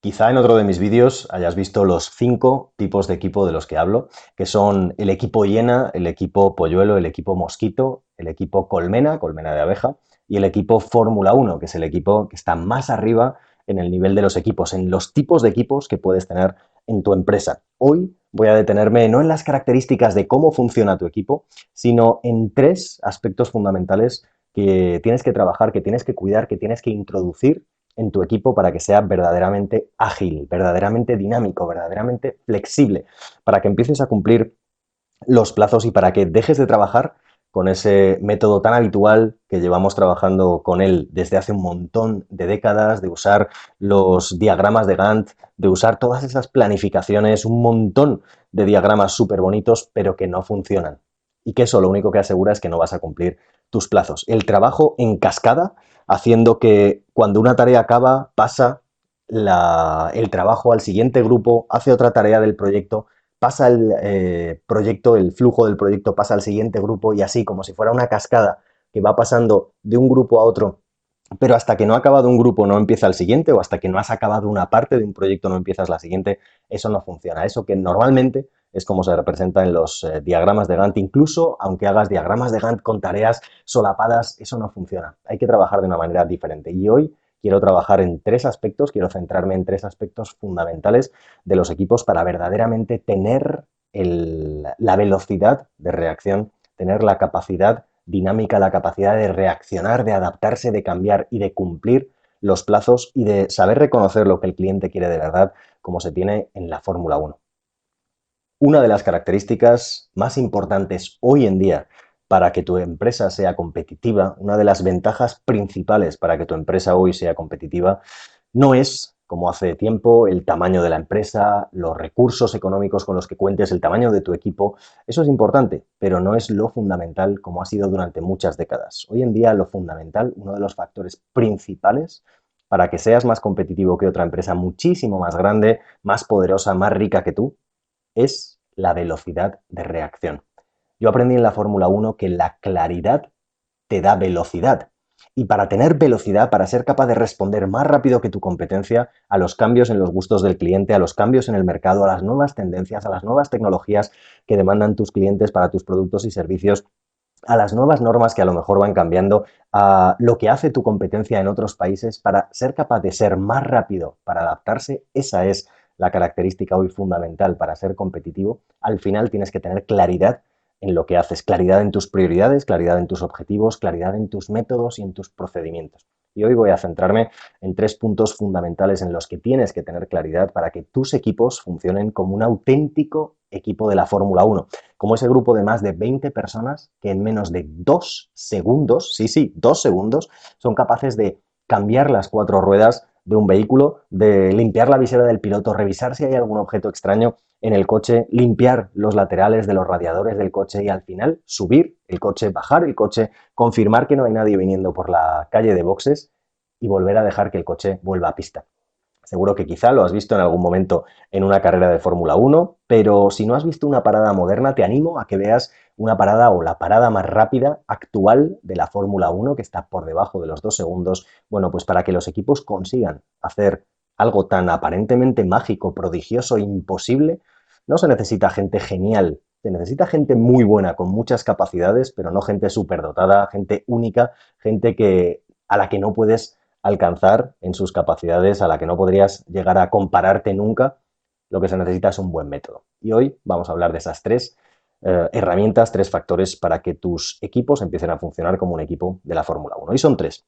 Quizá en otro de mis vídeos hayas visto los 5 tipos de equipo de los que hablo, que son el equipo hiena, el equipo polluelo, el equipo mosquito, el equipo colmena, colmena de abeja, y el equipo Fórmula 1, que es el equipo que está más arriba en el nivel de los equipos, en los tipos de equipos que puedes tener en tu empresa. Hoy voy a detenerme no en las características de cómo funciona tu equipo, sino en 3 aspectos fundamentales que tienes que trabajar, que tienes que cuidar, que tienes que introducir en tu equipo para que sea verdaderamente ágil, verdaderamente dinámico, verdaderamente flexible, para que empieces a cumplir los plazos y para que dejes de trabajar con ese método tan habitual que llevamos trabajando con él desde hace un montón de décadas, de usar los diagramas de Gantt, de usar todas esas planificaciones, un montón de diagramas súper bonitos, pero que no funcionan. Y que eso lo único que asegura es que no vas a cumplir tus plazos. El trabajo en cascada, haciendo que cuando una tarea acaba, pasa el trabajo al siguiente grupo, hace otra tarea del proyecto, pasa el proyecto, el flujo del proyecto pasa al siguiente grupo y así como si fuera una cascada que va pasando de un grupo a otro, pero hasta que no ha acabado un grupo no empieza el siguiente o hasta que no has acabado una parte de un proyecto no empiezas la siguiente, eso no funciona. Eso que normalmente es como se representa en los diagramas de Gantt, incluso aunque hagas diagramas de Gantt con tareas solapadas, eso no funciona. Hay que trabajar de una manera diferente. Y hoy quiero trabajar en 3 aspectos, quiero centrarme en 3 aspectos fundamentales de los equipos para verdaderamente tener la velocidad de reacción, tener la capacidad dinámica, la capacidad de reaccionar, de adaptarse, de cambiar y de cumplir los plazos y de saber reconocer lo que el cliente quiere de verdad, como se tiene en la Fórmula 1. Una de las características más importantes hoy en día para que tu empresa sea competitiva, una de las ventajas principales para que tu empresa hoy sea competitiva, no es, como hace tiempo, el tamaño de la empresa, los recursos económicos con los que cuentes, el tamaño de tu equipo. Eso es importante, pero no es lo fundamental como ha sido durante muchas décadas. Hoy en día lo fundamental, uno de los factores principales para que seas más competitivo que otra empresa muchísimo más grande, más poderosa, más rica que tú, es la velocidad de reacción. Yo aprendí en la Fórmula 1 que la claridad te da velocidad. Y para tener velocidad, para ser capaz de responder más rápido que tu competencia a los cambios en los gustos del cliente, a los cambios en el mercado, a las nuevas tendencias, a las nuevas tecnologías que demandan tus clientes para tus productos y servicios, a las nuevas normas que a lo mejor van cambiando, a lo que hace tu competencia en otros países, para ser capaz de ser más rápido, para adaptarse, esa es la característica hoy fundamental para ser competitivo. Al final tienes que tener claridad en lo que haces, claridad en tus prioridades, claridad en tus objetivos, claridad en tus métodos y en tus procedimientos. Y hoy voy a centrarme en 3 puntos fundamentales en los que tienes que tener claridad para que tus equipos funcionen como un auténtico equipo de la Fórmula 1, como ese grupo de más de 20 personas que en menos de 2 segundos, sí, sí, 2 segundos, son capaces de cambiar las 4 ruedas de un vehículo, de limpiar la visera del piloto, revisar si hay algún objeto extraño en el coche, limpiar los laterales de los radiadores del coche y al final subir el coche, bajar el coche, confirmar que no hay nadie viniendo por la calle de boxes y volver a dejar que el coche vuelva a pista. Seguro que quizá lo has visto en algún momento en una carrera de Fórmula 1, pero si no has visto una parada moderna, te animo a que veas una parada o la parada más rápida actual de la Fórmula 1, que está por debajo de los 2 segundos. Bueno, pues para que los equipos consigan hacer algo tan aparentemente mágico, prodigioso, imposible, no se necesita gente genial, se necesita gente muy buena, con muchas capacidades, pero no gente superdotada, gente única, gente a la que no puedes alcanzar en sus capacidades, a la que no podrías llegar a compararte nunca. Lo que se necesita es un buen método. Y hoy vamos a hablar de esas 3 herramientas, 3 factores para que tus equipos empiecen a funcionar como un equipo de la Fórmula 1. Y son 3.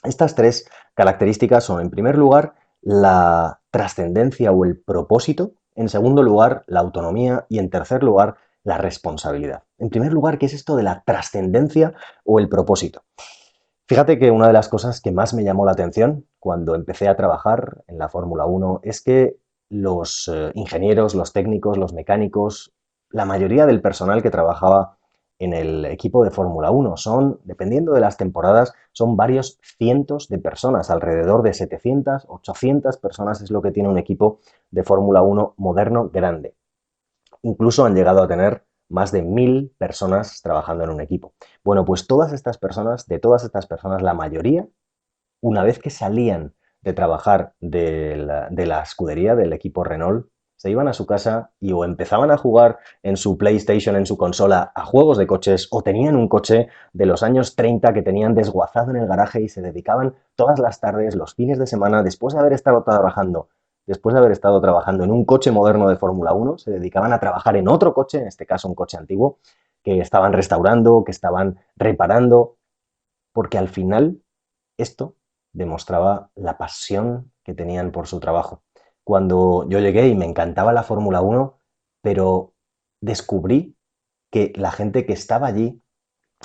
Estas 3 características son, en primer lugar, la trascendencia o el propósito, en segundo lugar, la autonomía y en tercer lugar, la responsabilidad. En primer lugar, ¿qué es esto de la trascendencia o el propósito? Fíjate que una de las cosas que más me llamó la atención cuando empecé a trabajar en la Fórmula 1 es que los ingenieros, los técnicos, los mecánicos, la mayoría del personal que trabajaba en el equipo de Fórmula 1 son, dependiendo de las temporadas, son varios cientos de personas, alrededor de 700, 800 personas es lo que tiene un equipo de Fórmula 1 moderno grande. Incluso han llegado a tener más de 1000 personas trabajando en un equipo. Bueno, pues todas estas personas, de todas estas personas, la mayoría, una vez que salían de trabajar de la escudería, del equipo Renault, se iban a su casa y o empezaban a jugar en su PlayStation, en su consola, a juegos de coches, o tenían un coche de los años 30 que tenían desguazado en el garaje y se dedicaban todas las tardes, los fines de semana, después de haber estado trabajando en un coche moderno de Fórmula 1, se dedicaban a trabajar en otro coche, en este caso un coche antiguo, que estaban restaurando, que estaban reparando, porque al final esto demostraba la pasión que tenían por su trabajo. Cuando yo llegué y me encantaba la Fórmula 1, pero descubrí que la gente que estaba allí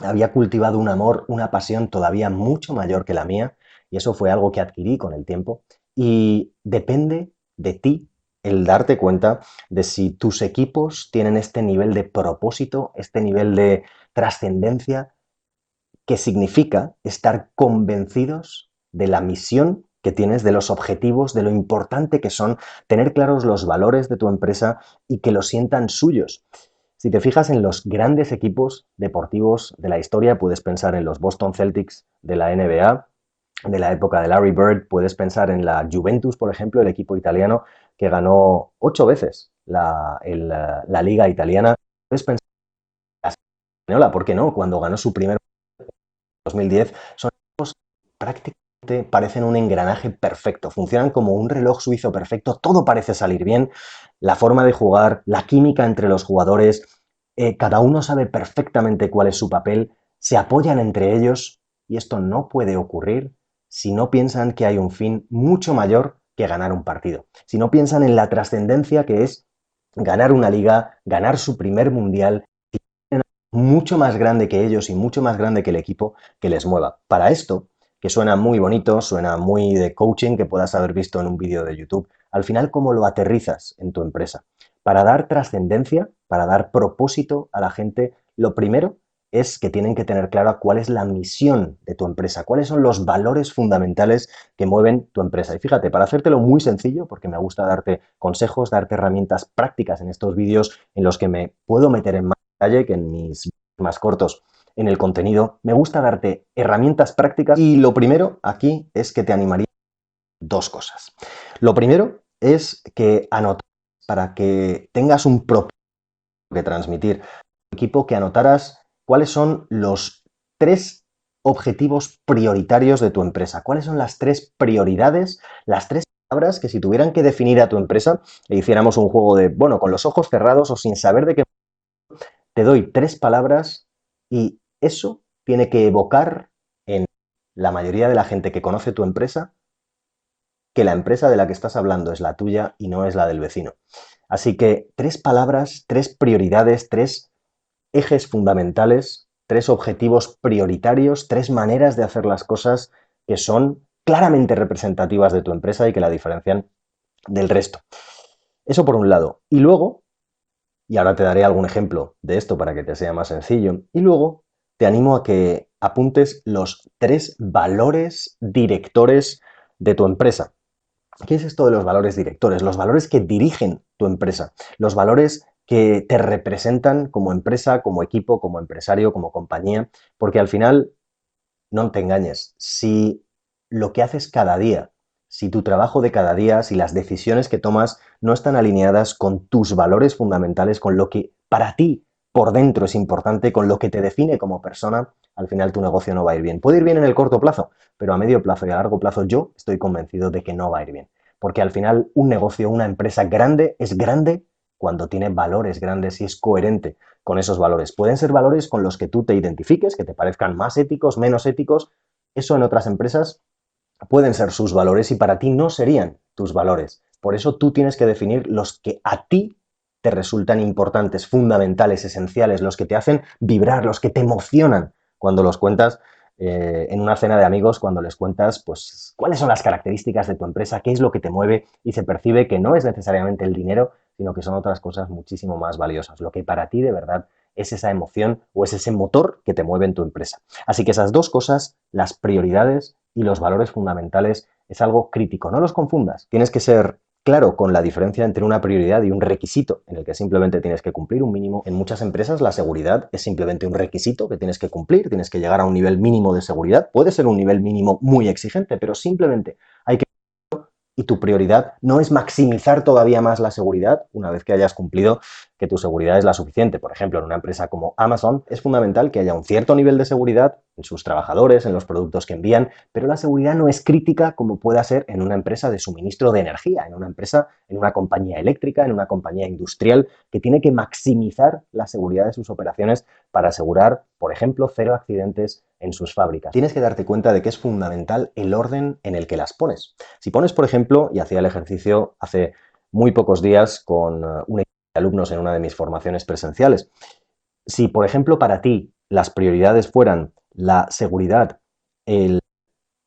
había cultivado un amor, una pasión todavía mucho mayor que la mía, y eso fue algo que adquirí con el tiempo. Y depende de ti el darte cuenta de si tus equipos tienen este nivel de propósito, este nivel de trascendencia, que significa estar convencidos de la misión que tienes, de los objetivos, de lo importante que son, tener claros los valores de tu empresa y que los sientan suyos. Si te fijas en los grandes equipos deportivos de la historia, puedes pensar en los Boston Celtics de la NBA, de la época de Larry Bird, puedes pensar en la Juventus, por ejemplo, el equipo italiano que ganó 8 veces la liga italiana. Puedes pensar en la española, ¿por qué no? Cuando ganó su primer 2010, son equipos que prácticamente parecen un engranaje perfecto, funcionan como un reloj suizo perfecto, todo parece salir bien, la forma de jugar, la química entre los jugadores, cada uno sabe perfectamente cuál es su papel, se apoyan entre ellos y esto no puede ocurrir si no piensan que hay un fin mucho mayor que ganar un partido, si no piensan en la trascendencia que es ganar una liga, ganar su primer mundial, mucho más grande que ellos y mucho más grande que el equipo que les mueva. Para esto, que suena muy bonito, suena muy de coaching que puedas haber visto en un vídeo de YouTube, al final, ¿cómo lo aterrizas en tu empresa? Para dar trascendencia, para dar propósito a la gente, lo primero es que tienen que tener clara cuál es la misión de tu empresa, cuáles son los valores fundamentales que mueven tu empresa. Y fíjate, para hacértelo muy sencillo, porque me gusta darte consejos, darte herramientas prácticas en estos vídeos en los que me puedo meter en más detalle que en mis más cortos en el contenido, me gusta darte herramientas prácticas y lo primero aquí es que te animaría dos cosas. Lo primero es que anotes para que tengas un propósito que transmitir a tu equipo, que anotaras cuáles son los 3 objetivos prioritarios de tu empresa, cuáles son las 3 prioridades, las 3 palabras que si tuvieran que definir a tu empresa, le hiciéramos un juego de, bueno, con los ojos cerrados o sin saber de qué, te doy 3 palabras y eso tiene que evocar en la mayoría de la gente que conoce tu empresa que la empresa de la que estás hablando es la tuya y no es la del vecino. Así que 3 palabras, 3 prioridades, 3 ejes fundamentales, 3 objetivos prioritarios, 3 maneras de hacer las cosas que son claramente representativas de tu empresa y que la diferencian del resto. Eso por un lado. Y luego, y ahora te daré algún ejemplo de esto para que te sea más sencillo, y luego te animo a que apuntes los 3 valores directores de tu empresa. ¿Qué es esto de los valores directores? Los valores que dirigen tu empresa, los valores que te representan como empresa, como equipo, como empresario, como compañía, porque al final, no te engañes, si lo que haces cada día, si tu trabajo de cada día, si las decisiones que tomas no están alineadas con tus valores fundamentales, con lo que para ti por dentro es importante, con lo que te define como persona, al final tu negocio no va a ir bien. Puede ir bien en el corto plazo, pero a medio plazo y a largo plazo yo estoy convencido de que no va a ir bien. Porque al final un negocio, una empresa grande es grande cuando tiene valores grandes y es coherente con esos valores. Pueden ser valores con los que tú te identifiques, que te parezcan más éticos, menos éticos. Eso en otras empresas pueden ser sus valores y para ti no serían tus valores. Por eso tú tienes que definir los que a ti te resultan importantes, fundamentales, esenciales, los que te hacen vibrar, los que te emocionan cuando los cuentas en una cena de amigos, cuando les cuentas pues cuáles son las características de tu empresa, qué es lo que te mueve y se percibe que no es necesariamente el dinero, sino que son otras cosas muchísimo más valiosas, lo que para ti de verdad es esa emoción o es ese motor que te mueve en tu empresa. Así que esas dos cosas, las prioridades y los valores fundamentales, es algo crítico. No los confundas. Tienes que ser claro con la diferencia entre una prioridad y un requisito en el que simplemente tienes que cumplir un mínimo. En muchas empresas la seguridad es simplemente un requisito que tienes que cumplir, tienes que llegar a un nivel mínimo de seguridad. Puede ser un nivel mínimo muy exigente, pero simplemente hay que y tu prioridad no es maximizar todavía más la seguridad una vez que hayas cumplido que tu seguridad es la suficiente. Por ejemplo, en una empresa como Amazon es fundamental que haya un cierto nivel de seguridad en sus trabajadores, en los productos que envían, pero la seguridad no es crítica como pueda ser en una empresa de suministro de energía, en una empresa, en una compañía eléctrica, en una compañía industrial que tiene que maximizar la seguridad de sus operaciones para asegurar, por ejemplo, cero accidentes en sus fábricas. Tienes que darte cuenta de que es fundamental el orden en el que las pones. Si pones, por ejemplo, y hacía el ejercicio hace muy pocos días con un equipo de alumnos en una de mis formaciones presenciales, si, por ejemplo, para ti las prioridades fueran la seguridad, el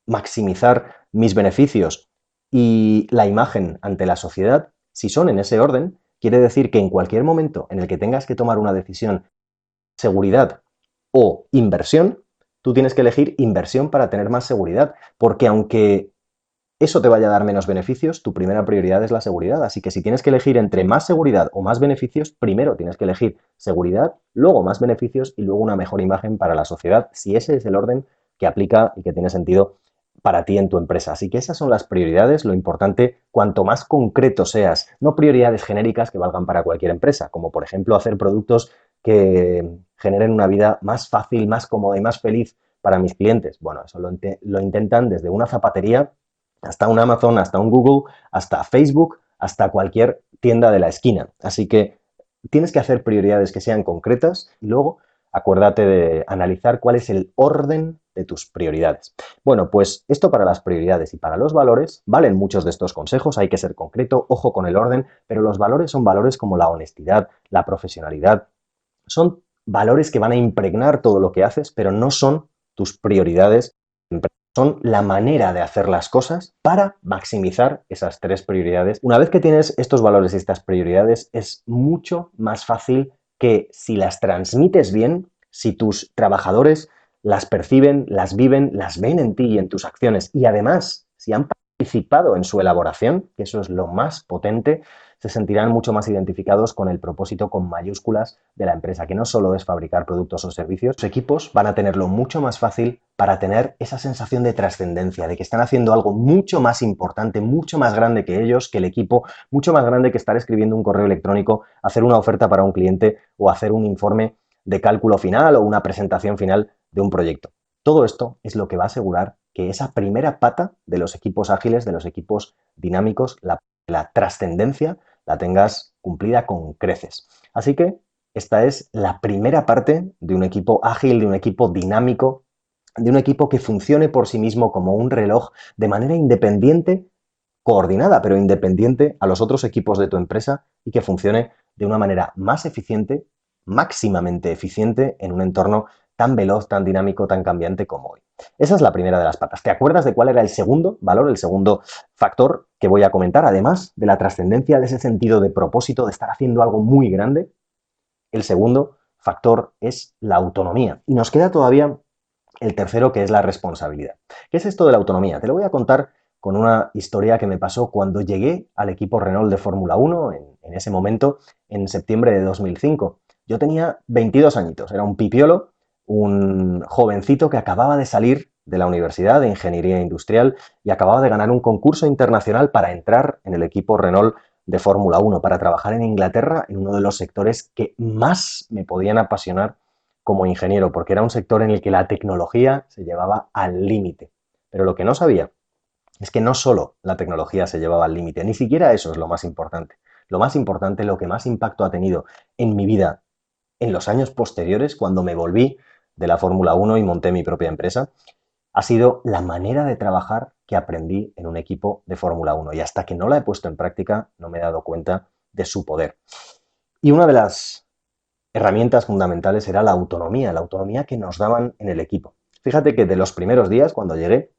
maximizar mis beneficios y la imagen ante la sociedad, si son en ese orden, quiere decir que en cualquier momento en el que tengas que tomar una decisión, seguridad o inversión, tú tienes que elegir inversión para tener más seguridad, porque aunque eso te vaya a dar menos beneficios, tu primera prioridad es la seguridad. Así que si tienes que elegir entre más seguridad o más beneficios, primero tienes que elegir seguridad, luego más beneficios y luego una mejor imagen para la sociedad, si ese es el orden que aplica y que tiene sentido para ti en tu empresa. Así que esas son las prioridades. Lo importante, cuanto más concreto seas, no prioridades genéricas que valgan para cualquier empresa, como por ejemplo hacer productos que generen una vida más fácil, más cómoda y más feliz para mis clientes. Bueno, eso lo intentan desde una zapatería hasta un Amazon, hasta un Google, hasta Facebook, hasta cualquier tienda de la esquina. Así que tienes que hacer prioridades que sean concretas y luego acuérdate de analizar cuál es el orden de tus prioridades. Bueno, pues esto para las prioridades y para los valores, valen muchos de estos consejos, hay que ser concreto, ojo con el orden, pero los valores son valores como la honestidad, la profesionalidad, son valores que van a impregnar todo lo que haces, pero no son tus prioridades, son la manera de hacer las cosas para maximizar esas tres prioridades. Una vez que tienes estos valores y estas prioridades, es mucho más fácil que si las transmites bien, si tus trabajadores las perciben, las viven, las ven en ti y en tus acciones y además si han participado en su elaboración, que eso es lo más potente, se sentirán mucho más identificados con el propósito con mayúsculas de la empresa, que no solo es fabricar productos o servicios. Los equipos van a tenerlo mucho más fácil para tener esa sensación de trascendencia, de que están haciendo algo mucho más importante, mucho más grande que ellos, que el equipo, mucho más grande que estar escribiendo un correo electrónico, hacer una oferta para un cliente o hacer un informe de cálculo final o una presentación final de un proyecto. Todo esto es lo que va a asegurar que esa primera pata de los equipos ágiles, de los equipos dinámicos, la trascendencia, la tengas cumplida con creces. Así que esta es la primera parte de un equipo ágil, de un equipo dinámico, de un equipo que funcione por sí mismo como un reloj de manera independiente, coordinada, pero independiente a los otros equipos de tu empresa y que funcione de una manera más eficiente, máximamente eficiente en un entorno tan veloz, tan dinámico, tan cambiante como hoy. Esa es la primera de las patas. ¿Te acuerdas de cuál era el segundo valor, el segundo factor que voy a comentar? Además de la trascendencia, de ese sentido de propósito, de estar haciendo algo muy grande, el segundo factor es la autonomía. Y nos queda todavía el tercero, que es la responsabilidad. ¿Qué es esto de la autonomía? Te lo voy a contar con una historia que me pasó cuando llegué al equipo Renault de Fórmula 1, en ese momento, en septiembre de 2005. Yo tenía 22 añitos, era un pipiolo, un jovencito que acababa de salir de la Universidad de Ingeniería Industrial y acababa de ganar un concurso internacional para entrar en el equipo Renault de Fórmula 1, para trabajar en Inglaterra en uno de los sectores que más me podían apasionar como ingeniero, porque era un sector en el que la tecnología se llevaba al límite. Pero lo que no sabía es que no solo la tecnología se llevaba al límite, ni siquiera eso es lo más importante. Lo más importante, lo que más impacto ha tenido en mi vida en los años posteriores, cuando me volví de la Fórmula 1 y monté mi propia empresa, ha sido la manera de trabajar que aprendí en un equipo de Fórmula 1. Y hasta que no la he puesto en práctica, no me he dado cuenta de su poder. Y una de las herramientas fundamentales era la autonomía que nos daban en el equipo. Fíjate que de los primeros días, cuando llegué,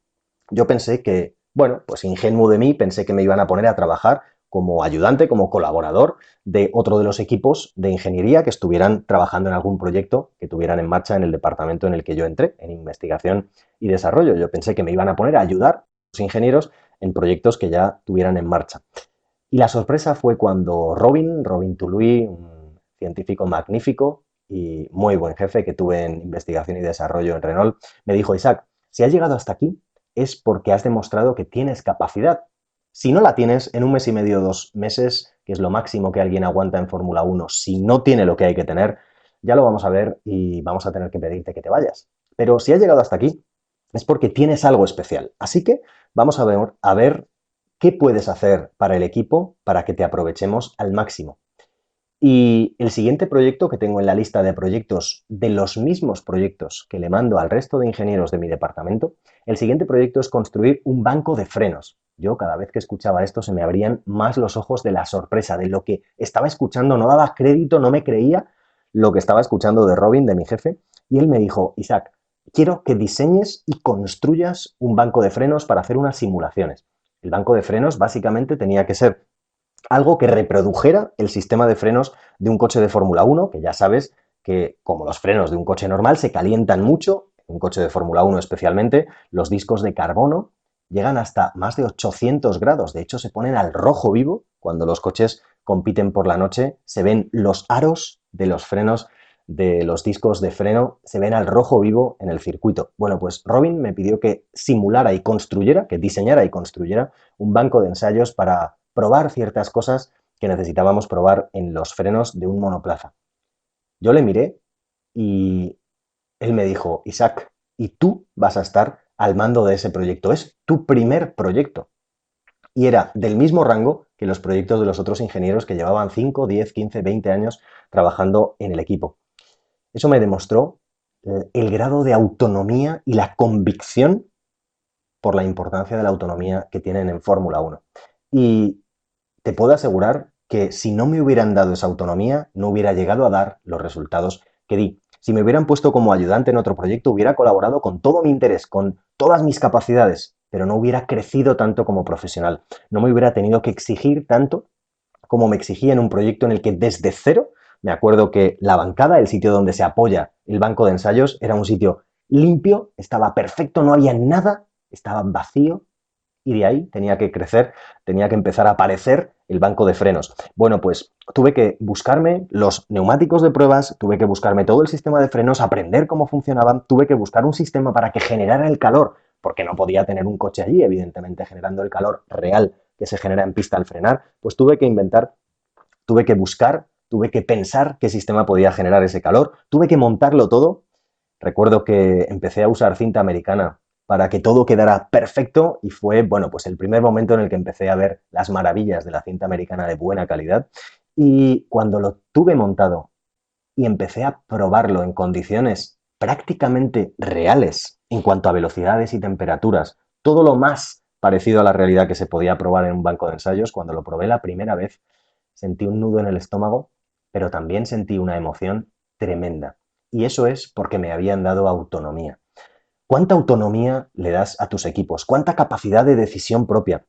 yo pensé que, bueno, pues ingenuo de mí, pensé que me iban a poner a trabajar como ayudante, como colaborador de otro de los equipos de ingeniería que estuvieran trabajando en algún proyecto que tuvieran en marcha en el departamento en el que yo entré, en investigación y desarrollo. Yo pensé que me iban a poner a ayudar a los ingenieros en proyectos que ya tuvieran en marcha. Y la sorpresa fue cuando Robin Tului, un científico magnífico y muy buen jefe que tuve en investigación y desarrollo en Renault, me dijo: Isaac, si has llegado hasta aquí es porque has demostrado que tienes capacidad. Si no la tienes, en un mes y medio, 2 meses, que es lo máximo que alguien aguanta en Fórmula 1, si no tiene lo que hay que tener, ya lo vamos a ver y vamos a tener que pedirte que te vayas. Pero si has llegado hasta aquí, es porque tienes algo especial. Así que vamos a ver qué puedes hacer para el equipo para que te aprovechemos al máximo. Y el siguiente proyecto que tengo en la lista de proyectos, de los mismos proyectos que le mando al resto de ingenieros de mi departamento, el siguiente proyecto es construir un banco de frenos. Yo cada vez que escuchaba esto se me abrían más los ojos de la sorpresa, de lo que estaba escuchando, no daba crédito, no me creía lo que estaba escuchando de Robin, de mi jefe, y él me dijo, Isaac, quiero que diseñes y construyas un banco de frenos para hacer unas simulaciones. El banco de frenos básicamente tenía que ser algo que reprodujera el sistema de frenos de un coche de Fórmula 1, que ya sabes que como los frenos de un coche normal se calientan mucho, en un coche de Fórmula 1 especialmente, los discos de carbono llegan hasta más de 800 grados, de hecho se ponen al rojo vivo cuando los coches compiten por la noche, se ven los aros de los frenos de los discos de freno, se ven al rojo vivo en el circuito. Bueno, pues Robin me pidió que simulara y construyera, que diseñara y construyera un banco de ensayos para probar ciertas cosas que necesitábamos probar en los frenos de un monoplaza. Yo le miré y él me dijo, Isaac, y tú vas a estar al mando de ese proyecto. Es tu primer proyecto. Y era del mismo rango que los proyectos de los otros ingenieros que llevaban 5, 10, 15, 20 años trabajando en el equipo. Eso me demostró el grado de autonomía y la convicción por la importancia de la autonomía que tienen en Fórmula 1. Y te puedo asegurar que si no me hubieran dado esa autonomía, no hubiera llegado a dar los resultados que di. Si me hubieran puesto como ayudante en otro proyecto, hubiera colaborado con todo mi interés, con todas mis capacidades, pero no hubiera crecido tanto como profesional. No me hubiera tenido que exigir tanto como me exigía en un proyecto en el que desde cero, me acuerdo que la bancada, el sitio donde se apoya el banco de ensayos, era un sitio limpio, estaba perfecto, no había nada, estaba vacío, y de ahí tenía que crecer, tenía que empezar a aparecer el banco de frenos. Bueno, pues tuve que buscarme los neumáticos de pruebas, tuve que buscarme todo el sistema de frenos, aprender cómo funcionaban, tuve que buscar un sistema para que generara el calor, porque no podía tener un coche allí, evidentemente, generando el calor real que se genera en pista al frenar, pues tuve que inventar, tuve que buscar, tuve que pensar qué sistema podía generar ese calor, tuve que montarlo todo. Recuerdo que empecé a usar cinta americana para que todo quedara perfecto y fue, bueno, pues el primer momento en el que empecé a ver las maravillas de la cinta americana de buena calidad. Y cuando lo tuve montado y empecé a probarlo en condiciones prácticamente reales en cuanto a velocidades y temperaturas, todo lo más parecido a la realidad que se podía probar en un banco de ensayos, cuando lo probé la primera vez, sentí un nudo en el estómago, pero también sentí una emoción tremenda. Y eso es porque me habían dado autonomía. ¿Cuánta autonomía le das a tus equipos? ¿Cuánta capacidad de decisión propia?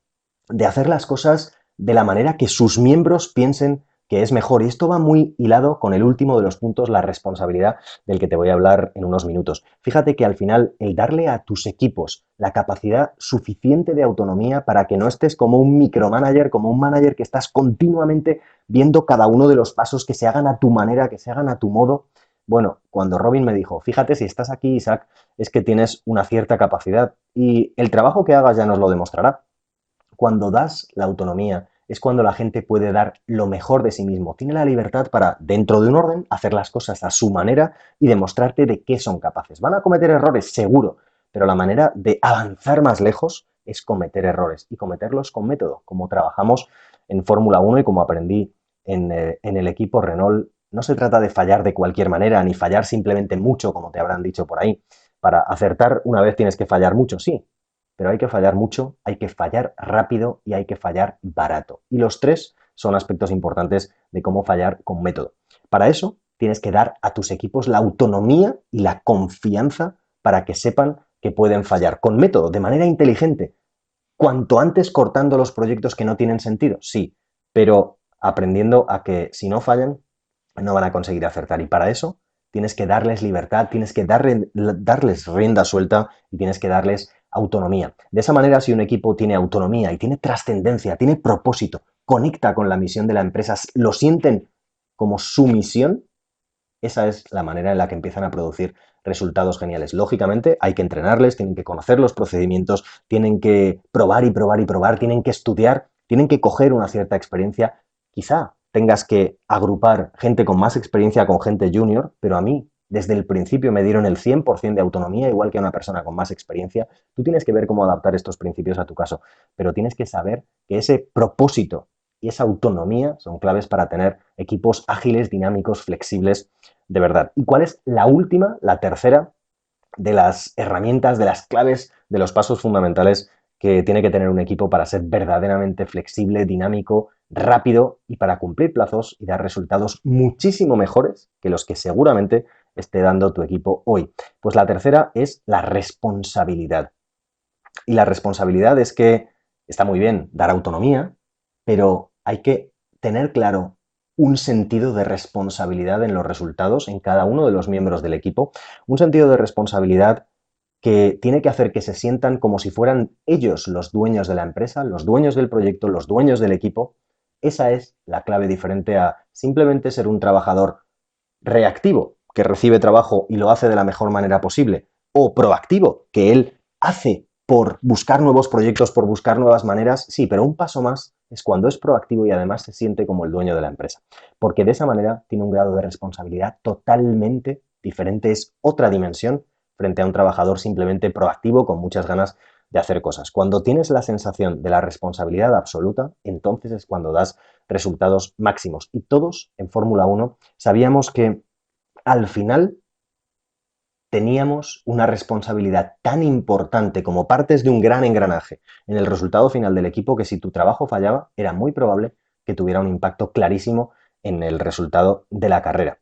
De hacer las cosas de la manera que sus miembros piensen que es mejor. Y esto va muy hilado con el último de los puntos, la responsabilidad, del que te voy a hablar en unos minutos. Fíjate que al final el darle a tus equipos la capacidad suficiente de autonomía para que no estés como un micromanager, como un manager que estás continuamente viendo cada uno de los pasos que se hagan a tu manera, que se hagan a tu modo. Bueno, cuando Robin me dijo, fíjate si estás aquí, Isaac, es que tienes una cierta capacidad y el trabajo que hagas ya nos lo demostrará. Cuando das la autonomía es cuando la gente puede dar lo mejor de sí mismo. Tiene la libertad para, dentro de un orden, hacer las cosas a su manera y demostrarte de qué son capaces. ¿Van a cometer errores? Seguro, pero la manera de avanzar más lejos es cometer errores y cometerlos con método, como trabajamos en Fórmula 1 y como aprendí en el equipo Renault. No se trata de fallar de cualquier manera, ni fallar simplemente mucho, como te habrán dicho por ahí. Para acertar una vez tienes que fallar mucho, sí, pero hay que fallar mucho, hay que fallar rápido y hay que fallar barato. Y los tres son aspectos importantes de cómo fallar con método. Para eso tienes que dar a tus equipos la autonomía y la confianza para que sepan que pueden fallar con método, de manera inteligente. Cuanto antes cortando los proyectos que no tienen sentido, sí, pero aprendiendo a que si no fallan, no van a conseguir acertar. Y para eso tienes que darles libertad, tienes que darles rienda suelta y tienes que darles autonomía. De esa manera, si un equipo tiene autonomía y tiene trascendencia, tiene propósito, conecta con la misión de la empresa, lo sienten como su misión, esa es la manera en la que empiezan a producir resultados geniales. Lógicamente hay que entrenarles, tienen que conocer los procedimientos, tienen que probar y probar y probar, tienen que estudiar, tienen que coger una cierta experiencia. Quizá tengas que agrupar gente con más experiencia con gente junior, pero a mí desde el principio me dieron el 100% de autonomía, igual que a una persona con más experiencia. Tú tienes que ver cómo adaptar estos principios a tu caso, pero tienes que saber que ese propósito y esa autonomía son claves para tener equipos ágiles, dinámicos, flexibles, de verdad. ¿Y cuál es la última, la tercera de las herramientas, de las claves, de los pasos fundamentales que tiene que tener un equipo para ser verdaderamente flexible, dinámico, rápido y para cumplir plazos y dar resultados muchísimo mejores que los que seguramente esté dando tu equipo hoy? Pues la tercera es la responsabilidad. Y la responsabilidad es que está muy bien dar autonomía, pero hay que tener claro un sentido de responsabilidad en los resultados en cada uno de los miembros del equipo, un sentido de responsabilidad que tiene que hacer que se sientan como si fueran ellos los dueños de la empresa, los dueños del proyecto, los dueños del equipo. Esa es la clave diferente a simplemente ser un trabajador reactivo, que recibe trabajo y lo hace de la mejor manera posible, o proactivo, que él hace por buscar nuevos proyectos, por buscar nuevas maneras, sí, pero un paso más es cuando es proactivo y además se siente como el dueño de la empresa, porque de esa manera tiene un grado de responsabilidad totalmente diferente, es otra dimensión frente a un trabajador simplemente proactivo con muchas ganas de hacer cosas. Cuando tienes la sensación de la responsabilidad absoluta, entonces es cuando das resultados máximos. Y todos en Fórmula 1 sabíamos que al final teníamos una responsabilidad tan importante como partes de un gran engranaje en el resultado final del equipo que si tu trabajo fallaba era muy probable que tuviera un impacto clarísimo en el resultado de la carrera.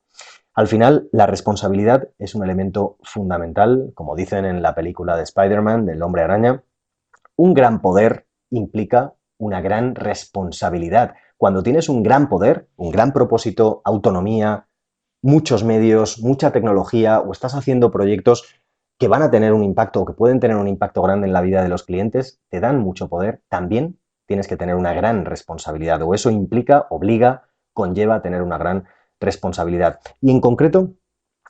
Al final, la responsabilidad es un elemento fundamental, como dicen en la película de Spider-Man, del Hombre Araña. Un gran poder implica una gran responsabilidad. Cuando tienes un gran poder, un gran propósito, autonomía, muchos medios, mucha tecnología o estás haciendo proyectos que van a tener un impacto o que pueden tener un impacto grande en la vida de los clientes, te dan mucho poder, también tienes que tener una gran responsabilidad o eso implica, obliga, conlleva tener una gran responsabilidad. Y en concreto,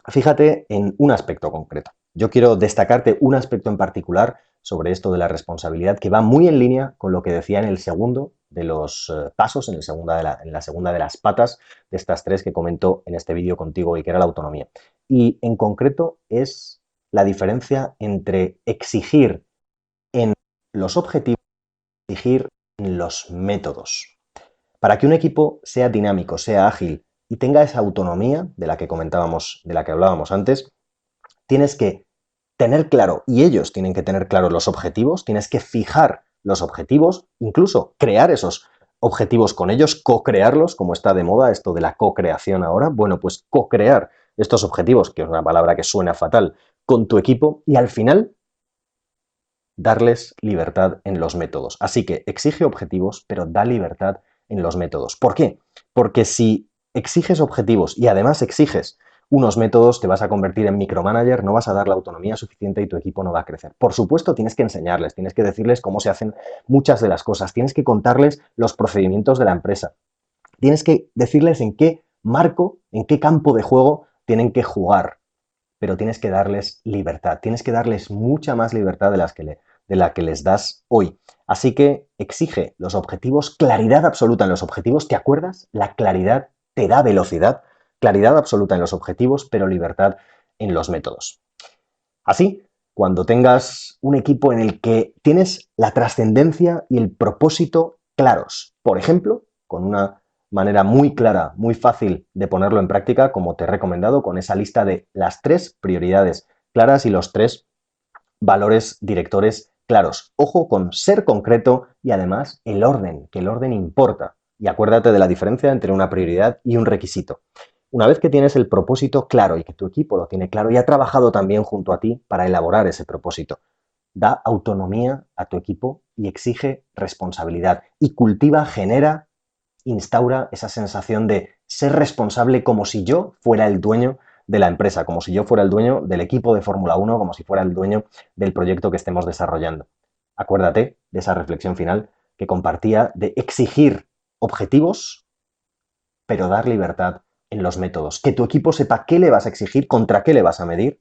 fíjate en un aspecto concreto. Yo quiero destacarte un aspecto en particular sobre esto de la responsabilidad que va muy en línea con lo que decía en el segundo de los pasos, en la segunda de las patas de estas tres que comento en este vídeo contigo y que era la autonomía. Y en concreto es la diferencia entre exigir en los objetivos y exigir en los métodos. Para que un equipo sea dinámico, sea ágil y tenga esa autonomía de la que comentábamos, de la que hablábamos antes, tienes que tener claro, y ellos tienen que tener claro los objetivos, tienes que fijar los objetivos, incluso crear esos objetivos con ellos, co-crearlos, como está de moda esto de la co-creación ahora. Bueno, pues co-crear estos objetivos, que es una palabra que suena fatal, con tu equipo y al final darles libertad en los métodos. Así que exige objetivos, pero da libertad en los métodos. ¿Por qué? Porque si exiges objetivos y además exiges unos métodos, te vas a convertir en micromanager, no vas a dar la autonomía suficiente y tu equipo no va a crecer. Por supuesto, tienes que enseñarles, tienes que decirles cómo se hacen muchas de las cosas, tienes que contarles los procedimientos de la empresa, tienes que decirles en qué marco, en qué campo de juego tienen que jugar, pero tienes que darles libertad, tienes que darles mucha más libertad de la que les das hoy. Así que exige los objetivos, claridad absoluta en los objetivos. ¿Te acuerdas? La claridad te da velocidad, claridad absoluta en los objetivos, pero libertad en los métodos. Así, cuando tengas un equipo en el que tienes la trascendencia y el propósito claros, por ejemplo, con una manera muy clara, muy fácil de ponerlo en práctica, como te he recomendado, con esa lista de las 3 prioridades claras y los 3 valores directores claros. Ojo con ser concreto y además el orden, que el orden importa. Y acuérdate de la diferencia entre una prioridad y un requisito. Una vez que tienes el propósito claro y que tu equipo lo tiene claro y ha trabajado también junto a ti para elaborar ese propósito, da autonomía a tu equipo y exige responsabilidad y cultiva, genera, instaura esa sensación de ser responsable como si yo fuera el dueño de la empresa, como si yo fuera el dueño del equipo de Fórmula 1, como si fuera el dueño del proyecto que estemos desarrollando. Acuérdate de esa reflexión final que compartía de exigir objetivos, pero dar libertad en los métodos. Que tu equipo sepa qué le vas a exigir, contra qué le vas a medir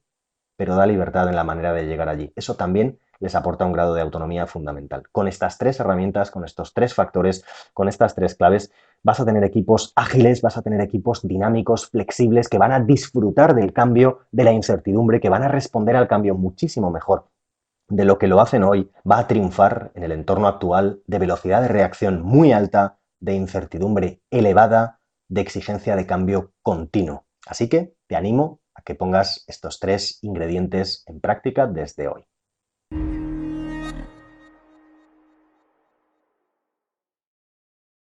pero da libertad en la manera de llegar allí. Eso también les aporta un grado de autonomía fundamental. Con estas tres herramientas, con estos tres factores, con estas tres claves, vas a tener equipos ágiles, vas a tener equipos dinámicos, flexibles, que van a disfrutar del cambio, de la incertidumbre, que van a responder al cambio muchísimo mejor de lo que lo hacen hoy, va a triunfar en el entorno actual de velocidad de reacción muy alta, de incertidumbre elevada, de exigencia de cambio continuo. Así que te animo a que pongas estos tres ingredientes en práctica desde hoy.